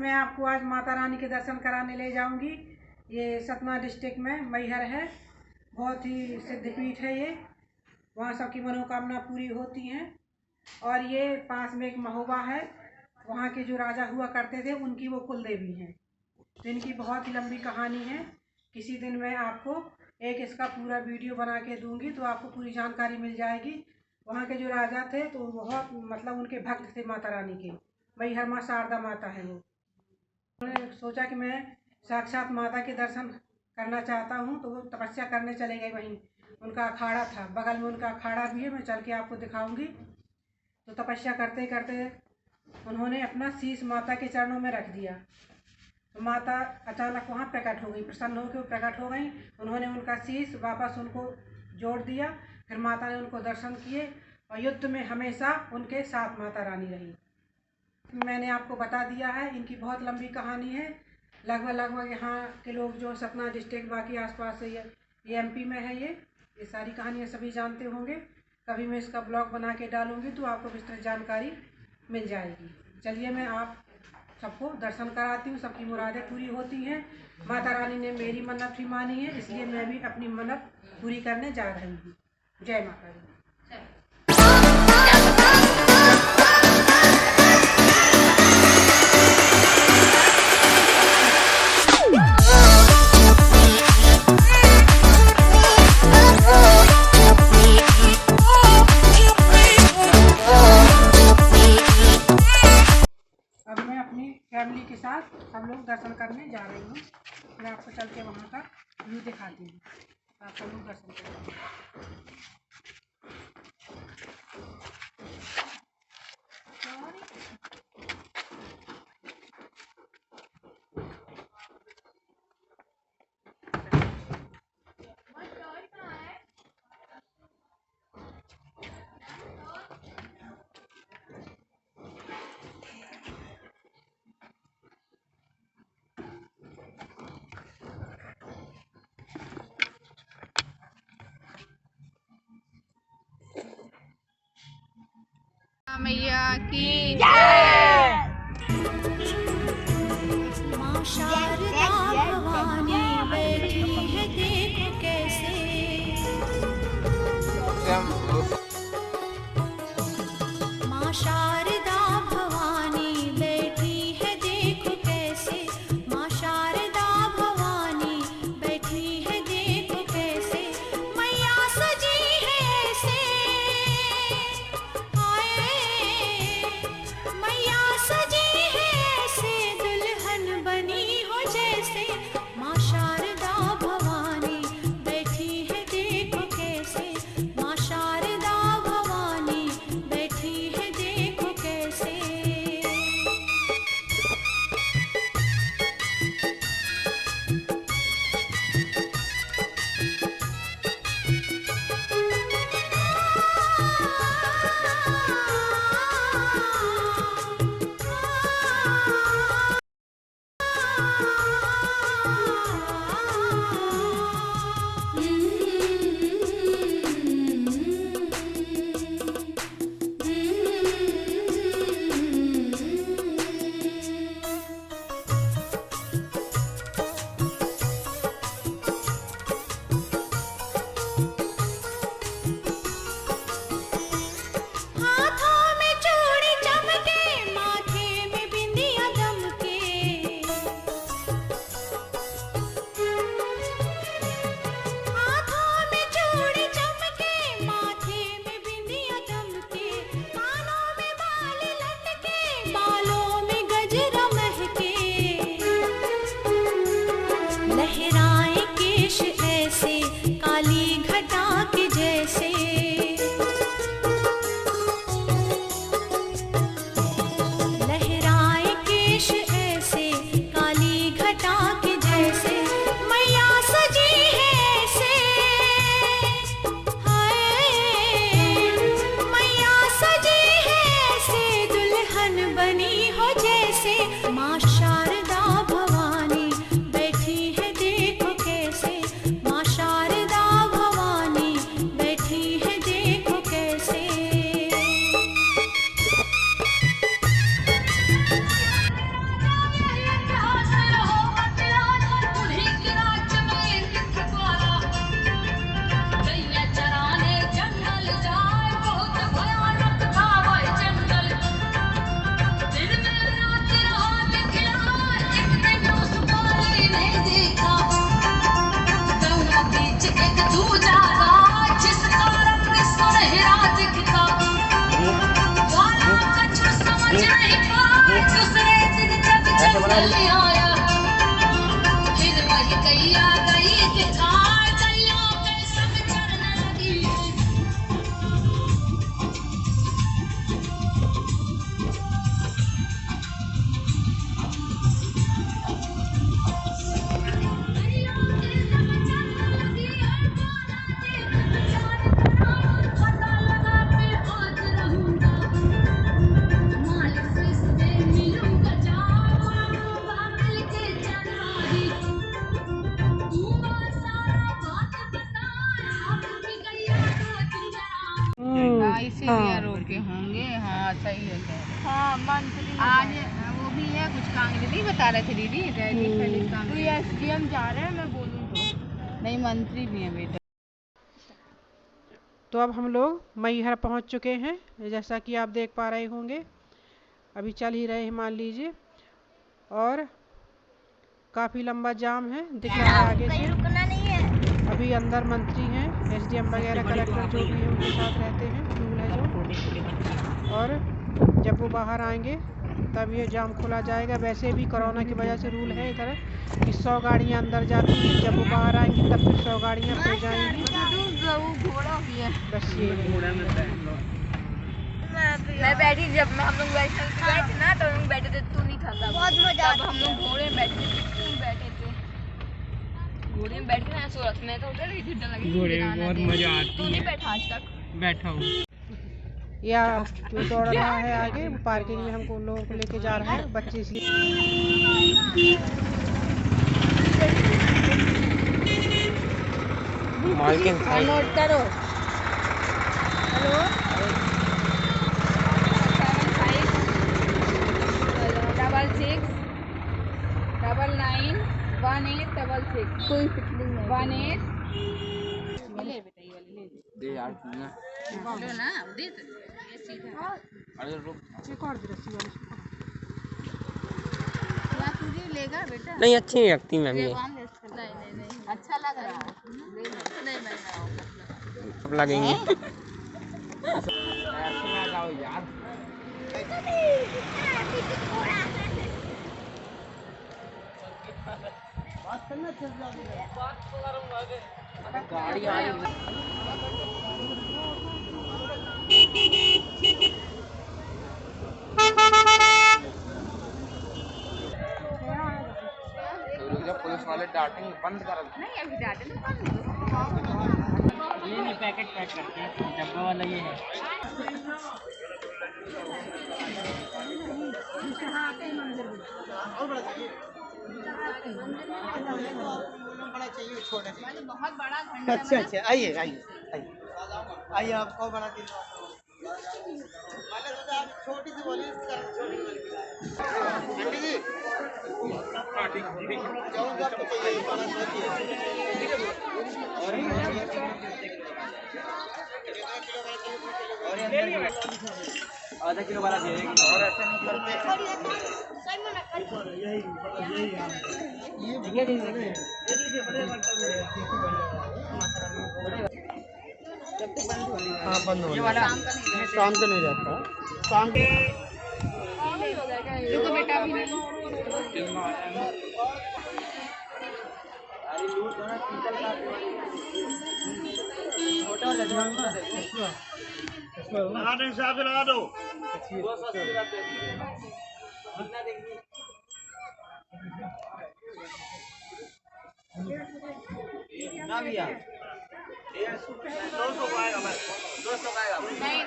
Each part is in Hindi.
मैं आपको आज माता रानी के दर्शन कराने ले जाऊंगी। ये सतना डिस्ट्रिक्ट में मैहर है, बहुत ही सिद्धपीठ है ये। वहाँ सबकी मनोकामना पूरी होती हैं। और ये पास में एक महोबा है, वहाँ के जो राजा हुआ करते थे उनकी वो कुल देवी हैं। तो इनकी बहुत ही लंबी कहानी है। किसी दिन मैं आपको एक इसका पूरा वीडियो बना के दूंगी तो आपको पूरी जानकारी मिल जाएगी। वहाँ के जो राजा थे तो बहुत मतलब उनके भक्त थे माता रानी के। मैहर माँ शारदा माता है वो। उन्होंने सोचा कि मैं साक्षात माता के दर्शन करना चाहता हूँ, तो वो तपस्या करने चले गए। वहीं उनका अखाड़ा था, बगल में उनका अखाड़ा भी है, मैं चल के आपको दिखाऊंगी। तो तपस्या करते करते उन्होंने अपना शीश माता के चरणों में रख दिया। तो माता अचानक वहाँ प्रकट हो गई, प्रसन्न होकर वो प्रकट हो गई। उन्होंने उनका शीश वापस उनको जोड़ दिया। फिर माता ने उनको दर्शन किए और युद्ध में हमेशा उनके साथ माता रानी रही। मैंने आपको बता दिया है, इनकी बहुत लंबी कहानी है। लगभग यहाँ के लोग जो सतना डिस्ट्रिक्ट बाकी आसपास से ये एमपी में है। ये सारी कहानियाँ सभी जानते होंगे। कभी मैं इसका ब्लॉग बना के डालूंगी तो आपको विस्तृत जानकारी मिल जाएगी। चलिए मैं आप सबको दर्शन कराती हूँ। सबकी मुरादें पूरी होती हैं। माता रानी ने मेरी मन्नत भी मानी है, इसलिए मैं भी अपनी मन्नत पूरी करने जा रही हूँ। जय माता दी। अब मैं अपनी फैमिली के साथ सब लोग दर्शन करने जा रही हूँ। मैं आपको चल के वहाँ का व्यू दिखाती हूँ, आप सब लोग दर्शन करें। मैया की माँ शारदा भवानी बैठी है देखो कैसे। माँ शारदा भवानी बैठी है देखो कैसे। माँ शारदा भवानी बैठी है देखो कैसे। मैया सजी है ऐसे। आए इसीलिए रोके होंगे। हाँ सही है कह रहे। हाँ मंत्री आज वो भी है, कुछ कांग्रेस नहीं बता रहे थे दीदी, रैली फैली कांग्रेस। एसडीएम जा रहे हैं, मैं बोलूँ तो नहीं, मंत्री भी है बेटा। तो अब हम लोग मैहर पहुंच चुके हैं, जैसा कि आप देख पा रहे होंगे। अभी चल ही रहे हैं मान लीजिए, और काफ़ी लंबा जाम है, दिख रहा है आगे से। रुकना नहीं है। अभी अंदर मंत्री हैं, एसडीएम वगैरह कलेक्टर जो भी है उनके साथ रहते हैं, रूल है जो। और जब वो बाहर आएंगे तब ये जाम खुला जाएगा। वैसे भी कोरोना की वजह से रूल है इधर कि 100 गाड़ियाँ अंदर जाती हैं, जब वो बाहर आएंगी तब फिर 100 गाड़ियाँ फिर जाएंगी। बस ये मैं बैठी, जब हम लोग वैष्णव गए थे ना तो हम लोग बैठे थे, तू नहीं था तब। बहुत मजा तब हम लोग घोड़े में बैठे थे, घोड़े में बैठ के ना सोच में तो उधर ही डर लगी। घोड़े में बहुत मजा आती है। तू नहीं बैठा आज तक? बैठा हूँ। या जो दौड़ रहा है आगे, वो पार्किंग में हमको लोगों को लेके जा रहा है, बच्चे इसलिए। नोट करो। हेलो 75 66 99 1866 कोई फिटिंग नहीं 18 ले बेटा, ये वाली ले दे यार, लो ना दे ये सीधा। अरे रुक, एक और रस्सी वाली क्या तुझे लेगा बेटा? नहीं अच्छी नहीं लगती मैम ये। नहीं अच्छा लग रहा है, नहीं मैं अब लगेंगे। गाड़ी आ रही पुलिस वाले डांटेंगे, बंद कर। नहीं अभी डाटे ना ये नहीं, पैकेट पैक करते हैं, डब्बा वाला ये है। बहुत बड़ा घंटा। अच्छा अच्छा, आइए आइए आइए आइए, आपको बड़ा दिन आप छोटी सी बोली आधा किलो वाला दे देंगे। और ऐसा नहीं हाँ बंद हो गया, शाम को नहीं रहता, शाम के बेटा भी नहीं। हिसाब से लगा दो। ना भैया 200 का आएगा, 200 का आएगा। नहीं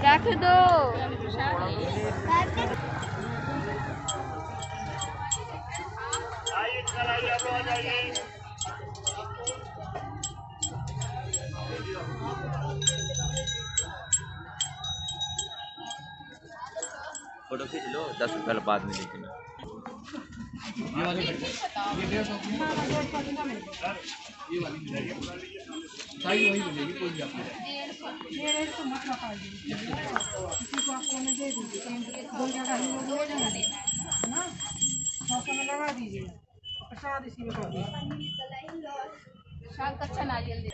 रख दो। आइए कल आइए, आप आ जाइए। फोटो खींच लो, 10 रुपये बाद में लेकिन किसी को आपको मैं दे दीजिए, 2 जगह हम लोग ले जाएंगे, है ना। मौसम में लगा दीजिए, प्रसाद इसी में कर दीजिए। शाम का अच्छा नारियल दे।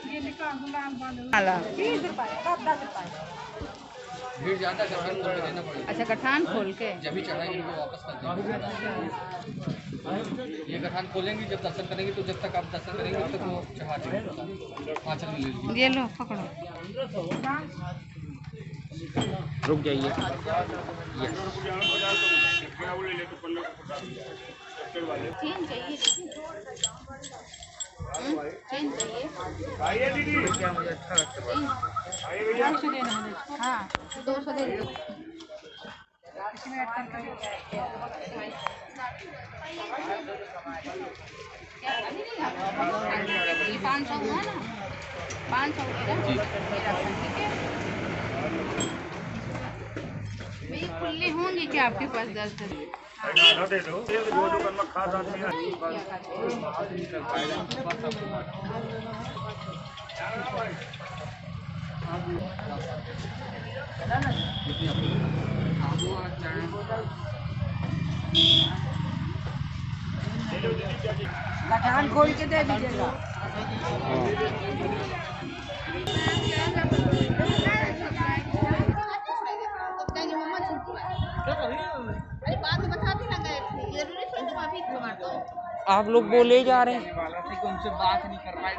ये निकाल गुलाम वाले हाला 20 रुपए 10 रुपए। भीड़ ज्यादा गठान खोल के देना पड़ेगा। अच्छा गठान खोल के जब भी चढ़ाएंगे इनको वापस कर देंगे। ये गठान खोलेंगे जब दर्शन करेंगे, तो जब तक आप दर्शन करेंगे तब तक वो चढ़ा देंगे। आंचल में ले लीजिए। ये लो पकड़ो। रुक जाइए। चेन चाहिए चेन चाहिए। क्या मुझे अच्छा लगता है। हाँ 200 दे दो। इसमें ऐड करके ये 500 हुआ ना, 500 ठीक है। भाई खुले होंगे क्या आपके पास 10 दे दो जो दुकान में खास आदमी है। गठान खोल के दे दीजिएगा। अरे बाद में बताते ना गए थे, जरूरी थोड़ी तुम अभी घुमाते हो। आप लोग बोले जा रहे हैं वाला थे कि उनसे बात नहीं कर पाए।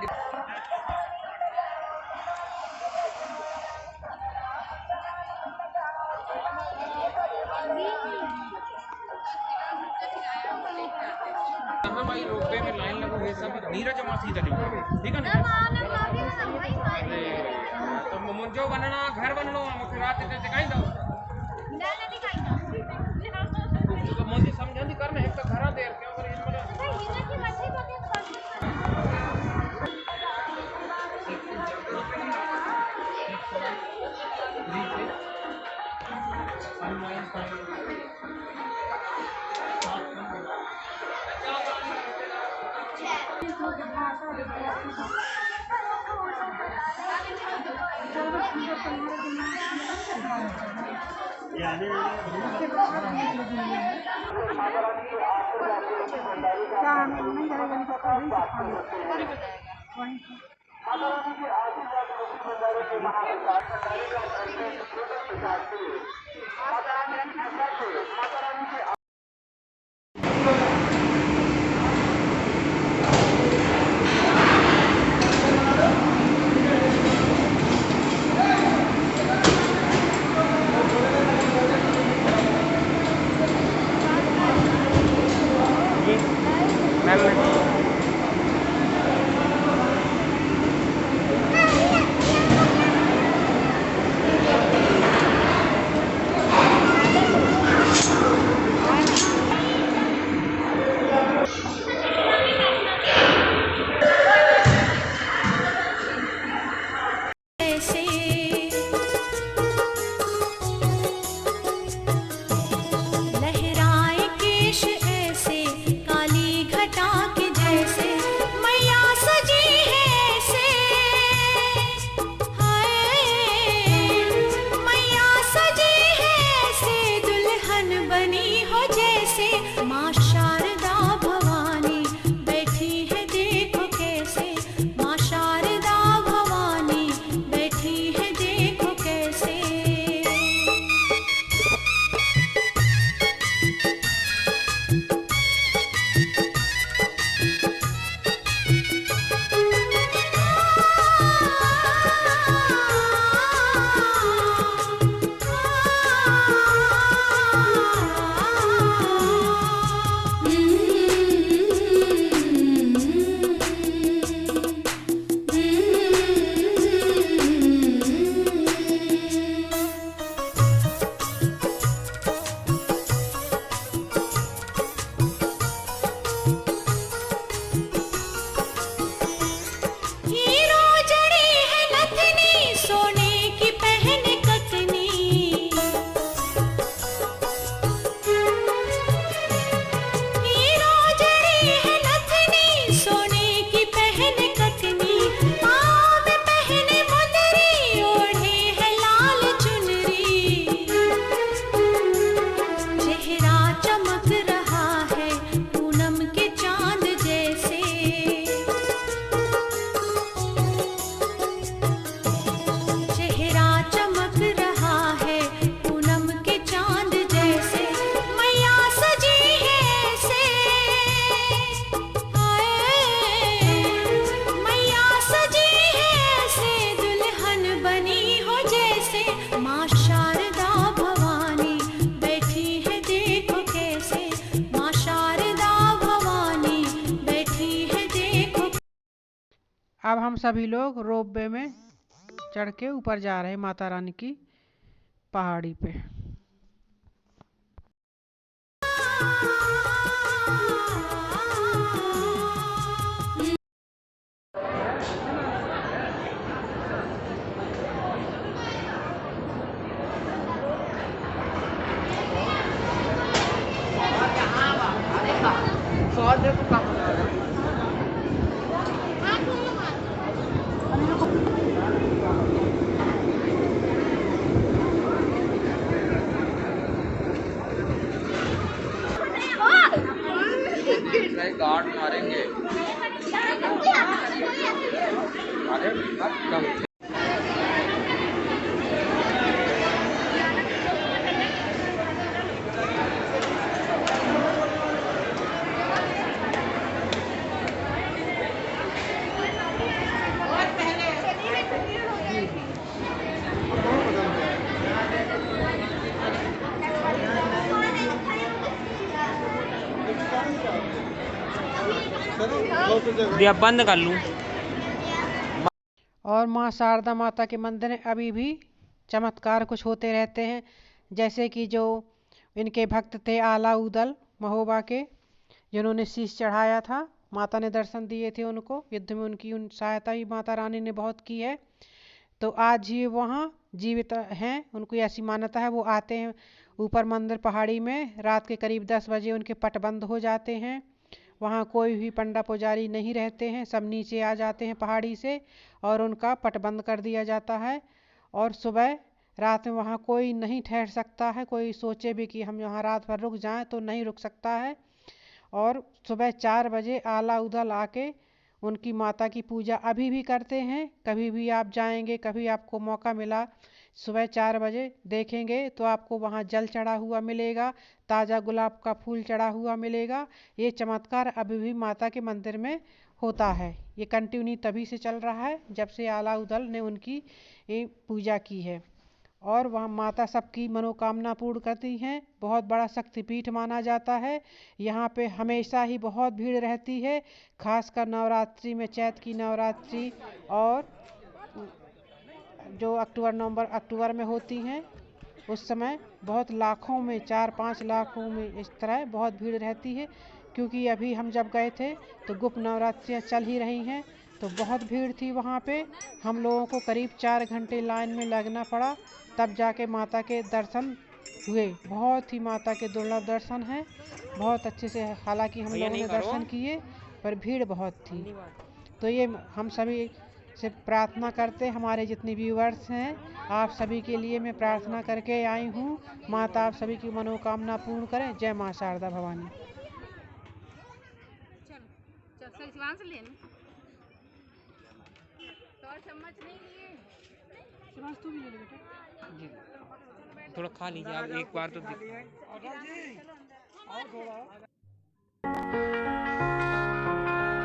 भाई रोपवे में लाइन लगो ये सब नीरज मासी चली ठीक है ना। तो मुझे बनना घर बनना रात दिखाई दो मोदी समझाती करना एक तो घर देर क्यों कर अब हम सभी लोग रोपवे में चढ़ के ऊपर जा रहे हैं माता रानी की पहाड़ी पे। गार्ड मारेंगे। दिया बंद कर लूं। और माँ शारदा माता के मंदिर में अभी भी चमत्कार कुछ होते रहते हैं। जैसे कि जो इनके भक्त थे आला उदल महोबा के, जिन्होंने शीश चढ़ाया था, माता ने दर्शन दिए थे उनको युद्ध में, उनकी उन सहायता ही माता रानी ने बहुत की है। तो आज ये वहाँ जीवित हैं, उनको ऐसी मान्यता है। वो आते हैं ऊपर मंदिर पहाड़ी में, रात के करीब 10 बजे उनके पट बंद हो जाते हैं। वहाँ कोई भी पंडा पुजारी नहीं रहते हैं, सब नीचे आ जाते हैं पहाड़ी से और उनका पट बंद कर दिया जाता है। और सुबह रात में वहाँ कोई नहीं ठहर सकता है, कोई सोचे भी कि हम यहाँ रात भर रुक जाएं तो नहीं रुक सकता है। और सुबह 4 बजे आला उदल आके उनकी माता की पूजा अभी भी करते हैं। कभी भी आप जाएंगे, कभी आपको मौका मिला, सुबह 4 बजे देखेंगे तो आपको वहाँ जल चढ़ा हुआ मिलेगा, ताज़ा गुलाब का फूल चढ़ा हुआ मिलेगा। ये चमत्कार अभी भी माता के मंदिर में होता है। ये कंटिन्यू तभी से चल रहा है जब से आला उदल ने उनकी ये पूजा की है। और वहाँ माता सबकी मनोकामना पूर्ण करती हैं। बहुत बड़ा शक्तिपीठ माना जाता है। यहाँ पे हमेशा ही बहुत भीड़ रहती है, खासकर नवरात्रि में, चैत की नवरात्रि और जो अक्टूबर में होती हैं, उस समय बहुत लाखों में, 4-5 लाखों में इस तरह बहुत भीड़ रहती है। क्योंकि अभी हम जब गए थे तो गुप्त नवरात्रियाँ चल ही रही हैं, तो बहुत भीड़ थी वहाँ पे। हम लोगों को करीब 4 घंटे लाइन में लगना पड़ा, तब जाके माता के दर्शन हुए। बहुत ही माता के दुर्लभ दर्शन हैं, बहुत अच्छे से। हालांकि हम लोगों ने दर्शन किए पर भीड़ बहुत थी। तो ये हम सभी से प्रार्थना करते, हमारे जितने व्यूअर्स हैं, आप सभी के लिए मैं प्रार्थना करके आई हूँ। माता आप सभी की मनोकामना पूर्ण करें। जय माँ शारदा भवानी। थोड़ा खा लीजिए आप, एक बार तो